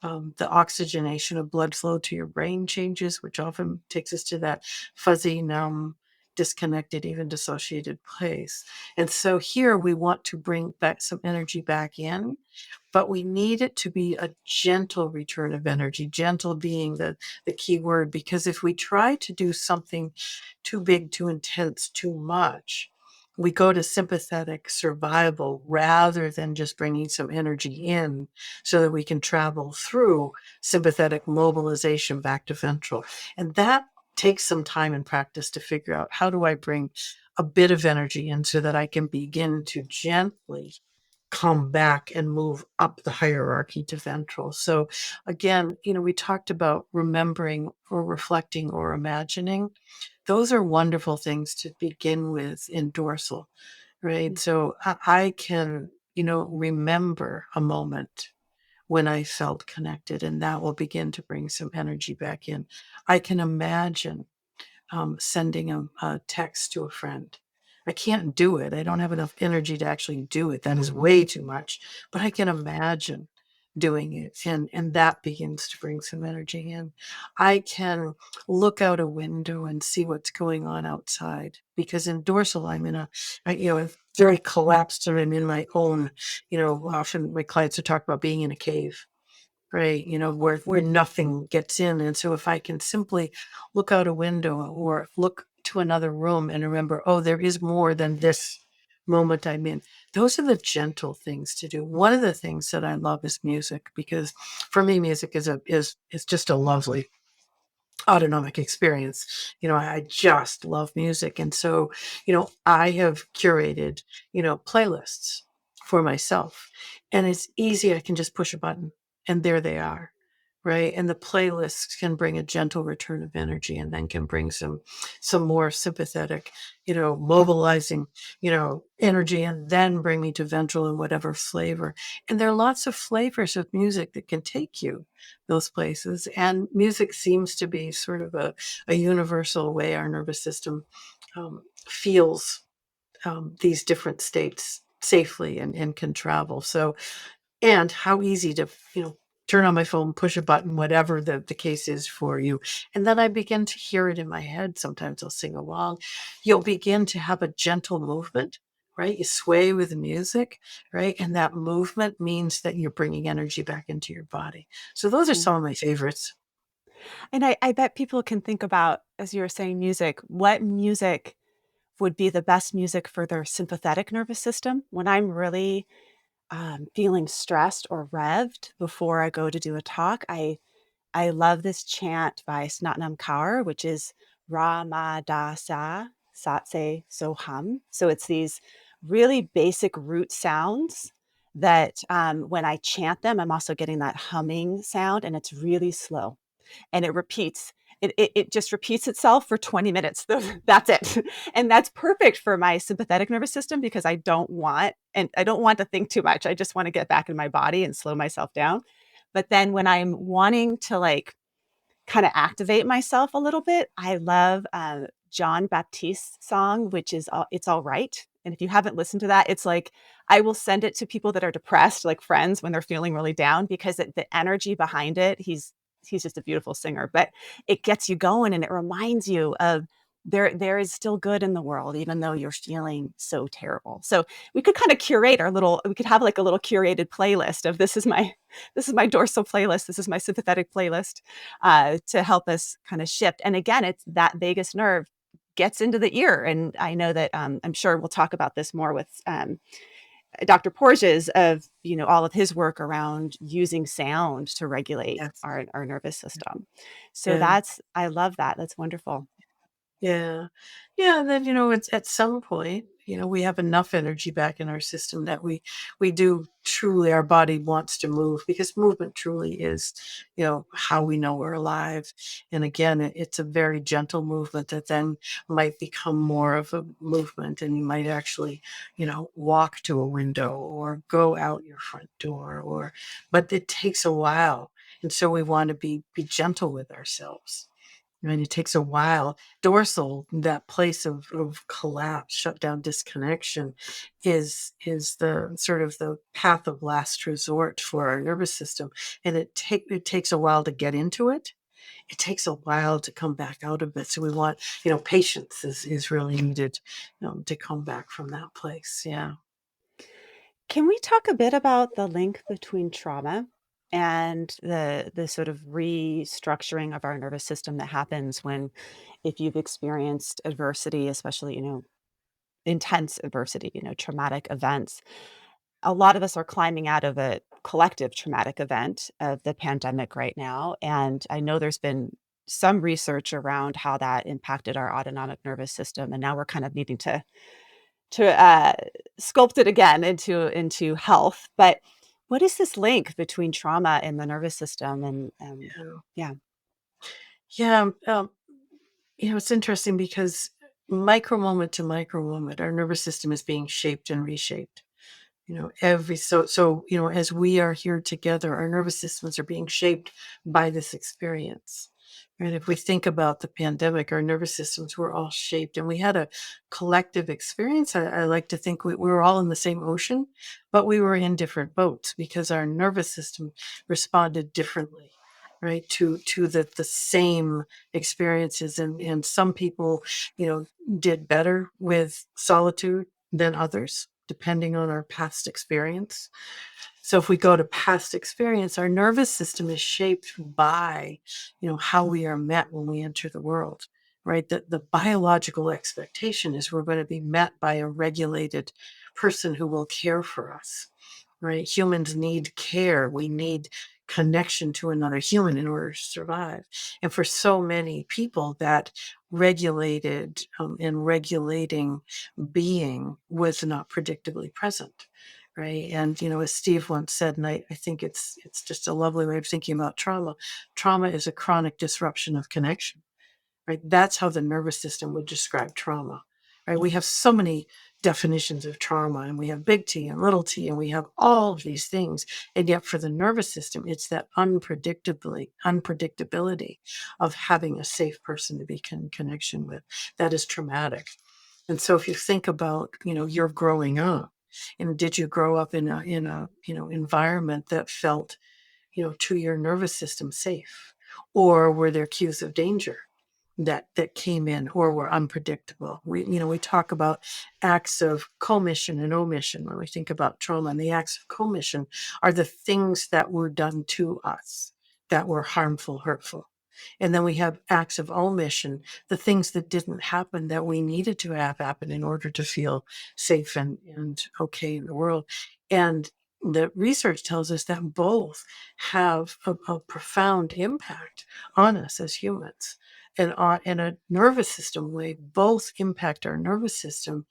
The oxygenation of blood flow to your brain changes, which often takes us to that fuzzy, numb, disconnected, even dissociated place. And so here we want to bring back some energy back in, but we need it to be a gentle return of energy, gentle being the key word, because if we try to do something too big, too intense, too much, we go to sympathetic survival rather than just bringing some energy in so that we can travel through sympathetic mobilization back to ventral. And that takes some time and practice to figure out, how do I bring a bit of energy in so that I can begin to gently come back and move up the hierarchy to ventral. So again, we talked about remembering or reflecting or imagining. Those are wonderful things to begin with in dorsal, right? Mm, So I can, remember a moment when I felt connected, and that will begin to bring some energy back in. I can imagine sending a text to a friend. I can't do it. I don't have enough energy to actually do it. That is way too much. But I can imagine doing it, and that begins to bring some energy in. I can look out a window and see what's going on outside, because in dorsal I'm in a very collapsed, and I'm in my own, often my clients will talk about being in a cave, right? Where nothing gets in. And so if I can simply look out a window or look to another room and remember, oh, there is more than this moment I'm in. Those are the gentle things to do. One of the things that I love is music, because for me, music is just a lovely autonomic experience. I just love music. And so, I have curated, playlists for myself. And it's easy. I can just push a button and there they are. Right. And the playlists can bring a gentle return of energy, and then can bring some more sympathetic, mobilizing, energy, and then bring me to ventral in whatever flavor. And there are lots of flavors of music that can take you those places. And music seems to be sort of a universal way our nervous system feels these different states safely, and can travel. So, and how easy to, turn on my phone, push a button, whatever the case is for you. And then I begin to hear it in my head. Sometimes I'll sing along. You'll begin to have a gentle movement, right? You sway with the music, right? And that movement means that you're bringing energy back into your body. So those are mm. some of my favorites. And I bet people can think about, as you were saying, music, what music would be the best music for their sympathetic nervous system when I'm really feeling stressed or revved before I go to do a talk. I love this chant by Snatnam Kaur, which is Ra Ma Da Sa Sat Se So Hum. So it's these really basic root sounds that when I chant them, I'm also getting that humming sound, and it's really slow and it repeats. it just repeats itself for 20 minutes. That's it. And that's perfect for my sympathetic nervous system because I don't want to think too much. I just want to get back in my body and slow myself down. But then when I'm wanting to like kind of activate myself a little bit, I love John Baptiste's song, which is It's All Right. And if you haven't listened to that, it's like I will send it to people that are depressed, like friends when they're feeling really down, because the energy behind it, he's just a beautiful singer, but it gets you going and it reminds you of there is still good in the world, even though you're feeling so terrible. So we could kind of curate we could have like a little curated playlist of this is my dorsal playlist, this is my sympathetic playlist, to help us kind of shift. And again, it's that vagus nerve gets into the ear. And I know that I'm sure we'll talk about this more with Dr. Porges of, all of his work around using sound to regulate Yes. our nervous system. So Yeah. I love that. That's wonderful. Yeah. Yeah, and then, it's at some point, we have enough energy back in our system that we do truly our body wants to move because movement truly is, how we know we're alive. And again, it's a very gentle movement that then might become more of a movement and you might actually, walk to a window or go out your front door but it takes a while. And so we want to be gentle with ourselves. And it takes a while. Dorsal, that place of collapse, shutdown, disconnection, is the sort of the path of last resort for our nervous system. And it takes a while to get into it. It takes a while to come back out of it. So we want, patience is really needed, to come back from that place. Yeah. Can we talk a bit about the link between trauma and the sort of restructuring of our nervous system that happens when if you've experienced adversity, especially, intense adversity, traumatic events. A lot of us are climbing out of a collective traumatic event of the pandemic right now. And I know there's been some research around how that impacted our autonomic nervous system. And now we're kind of needing to sculpt it again into health. But what is this link between trauma and the nervous system? And Yeah. yeah, Yeah. It's interesting because micro moment to micro moment, our nervous system is being shaped and reshaped. Every so as we are here together, our nervous systems are being shaped by this experience. And if we think about the pandemic, our nervous systems were all shaped and we had a collective experience. I like to think we were all in the same ocean, but we were in different boats because our nervous system responded differently, right, to the same experiences. And some people, did better with solitude than others, depending on our past experience. So if we go to past experience, our nervous system is shaped by, how we are met when we enter the world, right? The biological expectation is we're going to be met by a regulated person who will care for us, right? Humans need care. We need connection to another human in order to survive. And for so many people, that regulated and regulating being was not predictably present. Right. And, as Steve once said, and I think it's just a lovely way of thinking about trauma. Trauma is a chronic disruption of connection. Right. That's how the nervous system would describe trauma. Right. We have so many definitions of trauma and we have big T and little t, and we have all of these things. And yet for the nervous system, it's that unpredictability of having a safe person to be in connection with that is traumatic. And so if you think about, you're growing up, and did you grow up in a environment that felt, to your nervous system safe? Or were there cues of danger that came in or were unpredictable? We talk about acts of commission and omission when we think about trauma, and the acts of commission are the things that were done to us that were harmful, hurtful. And then we have acts of omission, the things that didn't happen that we needed to have happen in order to feel safe and okay in the world. And the research tells us that both have a profound impact on us as humans. And in a nervous system way, both impact our nervous system.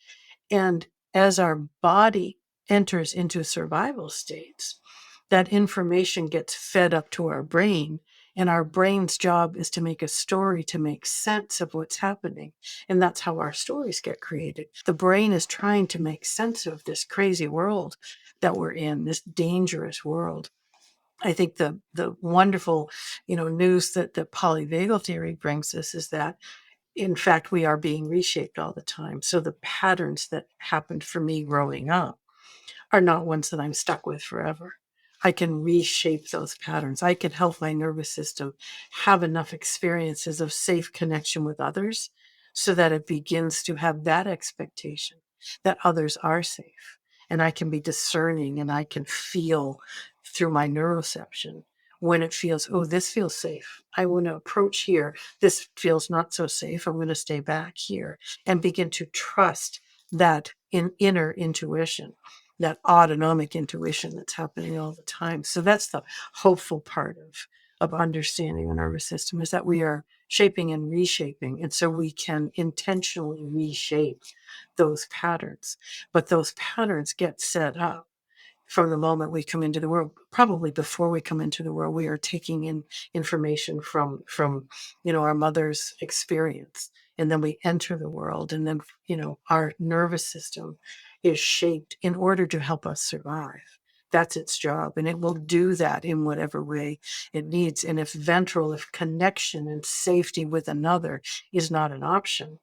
And as our body enters into survival states, that information gets fed up to our brain And our brain's job is to make a story to make sense of what's happening. And that's how our stories get created. The brain is trying to make sense of this crazy world that we're in, this dangerous world. I think the wonderful, news that the polyvagal theory brings us is that, in fact, we are being reshaped all the time. So the patterns that happened for me growing up are not ones that I'm stuck with forever. I can reshape those patterns. I can help my nervous system have enough experiences of safe connection with others so that it begins to have that expectation that others are safe. And I can be discerning and I can feel through my neuroception when it feels, oh, this feels safe. I want to approach here. This feels not so safe. I'm going to stay back here and begin to trust that inner intuition, that autonomic intuition that's happening all the time. So that's the hopeful part of understanding the nervous system, is that we are shaping and reshaping. And so we can intentionally reshape those patterns. But those patterns get set up from the moment we come into the world. Probably before we come into the world, we are taking in information from our mother's experience, and then we enter the world, and then our nervous system is shaped in order to help us survive. That's its job, and it will do that in whatever way it needs. And if connection and safety with another is not an option,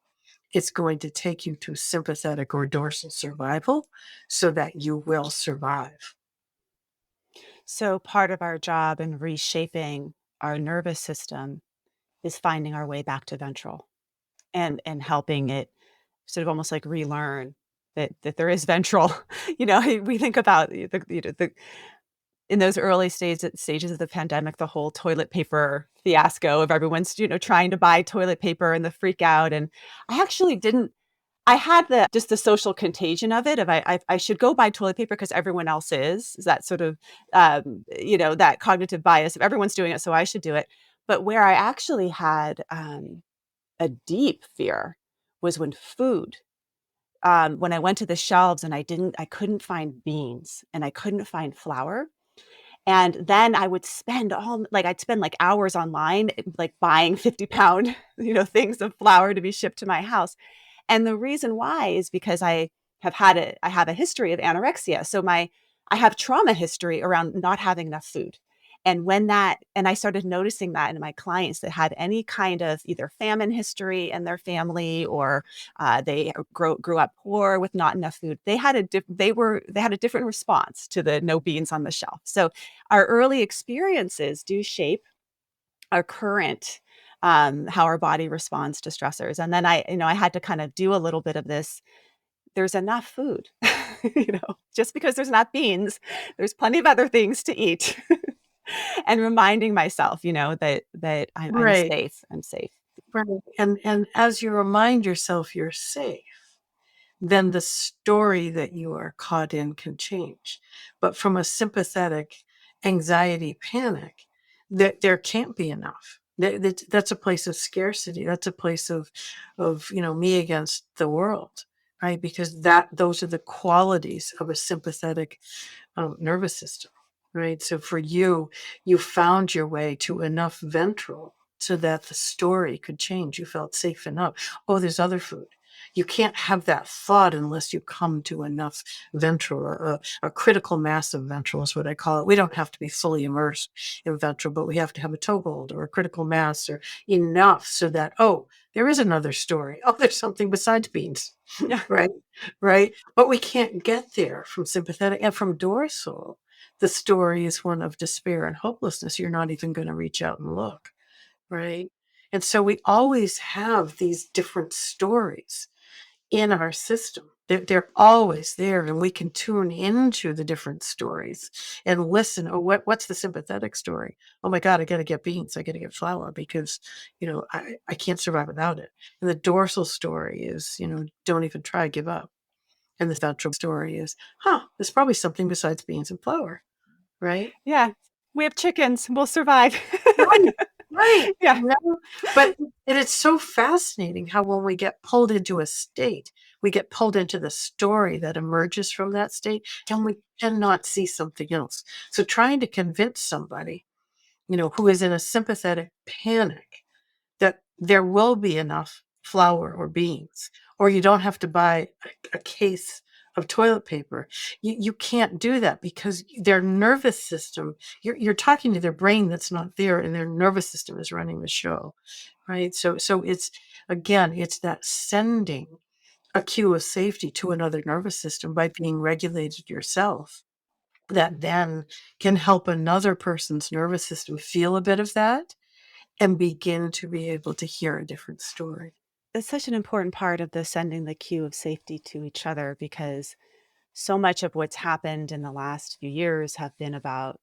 it's going to take you to sympathetic or dorsal survival so that you will survive. So part of our job in reshaping our nervous system is finding our way back to ventral and helping it sort of almost like relearn that there is ventral. We think about the in those early stages of the pandemic, the whole toilet paper fiasco of everyone's, trying to buy toilet paper and the freak out. And I actually didn't I had the social contagion of it, of I should go buy toilet paper because everyone else is that sort of, that cognitive bias of everyone's doing it, so I should do it. But where I actually had, a deep fear was when I went to the shelves and I couldn't find beans and I couldn't find flour. And then I'd spend like hours online, like buying 50-pound, things of flour to be shipped to my house. And the reason why is because I have a history of anorexia. So I have trauma history around not having enough food. And I started noticing that in my clients that had any kind of either famine history in their family, or they grew up poor with not enough food. They had a different response to the no beans on the shelf. So our early experiences do shape our current, how our body responds to stressors. And then I had to kind of do a little bit of this. There's enough food, just because there's not beans, there's plenty of other things to eat. And reminding myself, that I'm Right, safe. I'm safe. right. And as you remind yourself you're safe, then the story that you are caught in can change. But from a sympathetic anxiety panic, there can't be enough. That's a place of scarcity. That's a place of me against the world, right? Because those are the qualities of a sympathetic nervous system, right? So for you, you found your way to enough ventral so that the story could change. You felt safe enough. Oh, there's other food. You can't have that thought unless you come to enough ventral, a critical mass of ventral is what I call it. We don't have to be fully immersed in ventral, but we have to have a toehold or a critical mass or enough so that, oh, there is another story. Oh, there's something besides beans, Yeah. right? Right. But we can't get there from sympathetic and from dorsal. The story is one of despair and hopelessness. You're not even going to reach out and look. Right. And so we always have these different stories in our system. They're always there, and we can tune into the different stories and listen. Oh, what's the sympathetic story? Oh my God, I got to get beans. I got to get flour because, I can't survive without it. And the dorsal story is, don't even try, give up. And the ventral story is, there's probably something besides beans and flour, right? Yeah. We have chickens. We'll survive. Right, right. Yeah. But it's so fascinating how when we get pulled into a state, we get pulled into the story that emerges from that state, and we cannot see something else. So trying to convince somebody who is in a sympathetic panic, that there will be enough flour or beans, or you don't have to buy a case of toilet paper. You can't do that because their nervous system, you're talking to their brain that's not there, and their nervous system is running the show, right? So it's, again, it's that sending a cue of safety to another nervous system by being regulated yourself, that then can help another person's nervous system feel a bit of that and begin to be able to hear a different story. It's such an important part of the sending the cue of safety to each other, because so much of what's happened in the last few years have been about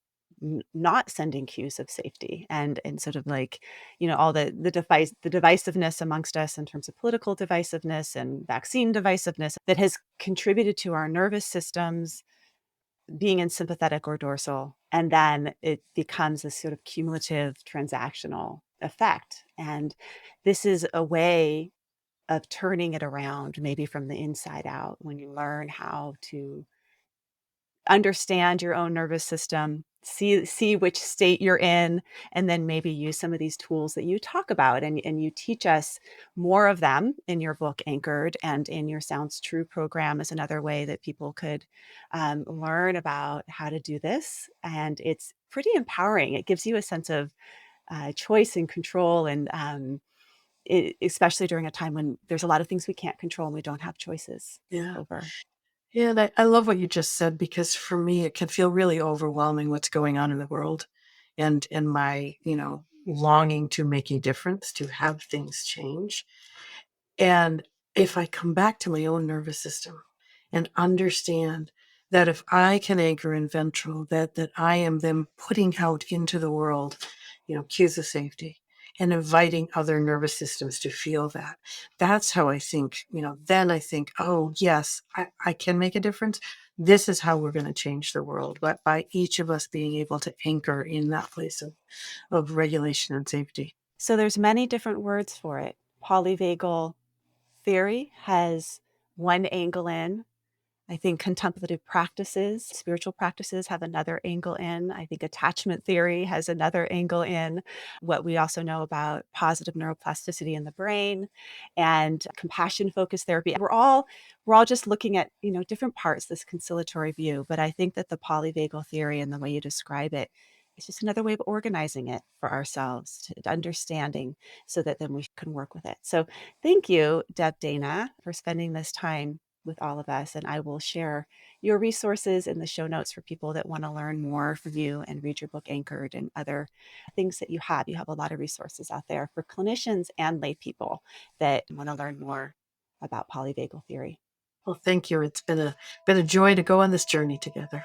not sending cues of safety, and sort of like, all the divisiveness amongst us in terms of political divisiveness and vaccine divisiveness that has contributed to our nervous systems being in sympathetic or dorsal, and then it becomes this sort of cumulative transactional effect. And this is a way of turning it around, maybe from the inside out, when you learn how to understand your own nervous system, see which state you're in, and then maybe use some of these tools that you talk about, and you teach us more of them in your book Anchored, and in your Sounds True program is another way that people could learn about how to do this. And it's pretty empowering. It gives you a sense of choice and control, and especially during a time when there's a lot of things we can't control and we don't have choices Yeah. over. Yeah, and I love what you just said, because for me it can feel really overwhelming what's going on in the world, and my, longing to make a difference, to have things change. And if I come back to my own nervous system and understand that if I can anchor in ventral, that I am then putting out into the world, cues of safety, and inviting other nervous systems to feel that. That's how I think, then I think, oh yes, I can make a difference. This is how we're going to change the world, but by each of us being able to anchor in that place of regulation and safety. So there's many different words for it. Polyvagal theory has one angle in. I think contemplative practices, spiritual practices have another angle in. I think attachment theory has another angle in. What we also know about positive neuroplasticity in the brain and compassion focused therapy. We're all just looking at, different parts, this conciliatory view. But I think that the polyvagal theory and the way you describe it is just another way of organizing it for ourselves, to understanding, so that then we can work with it. So thank you, Deb Dana, for spending this time with all of us. And I will share your resources in the show notes for people that want to learn more from you and read your book Anchored and other things that you have. You have a lot of resources out there for clinicians and lay people that want to learn more about polyvagal theory. Well, thank you. It's been a joy to go on this journey together.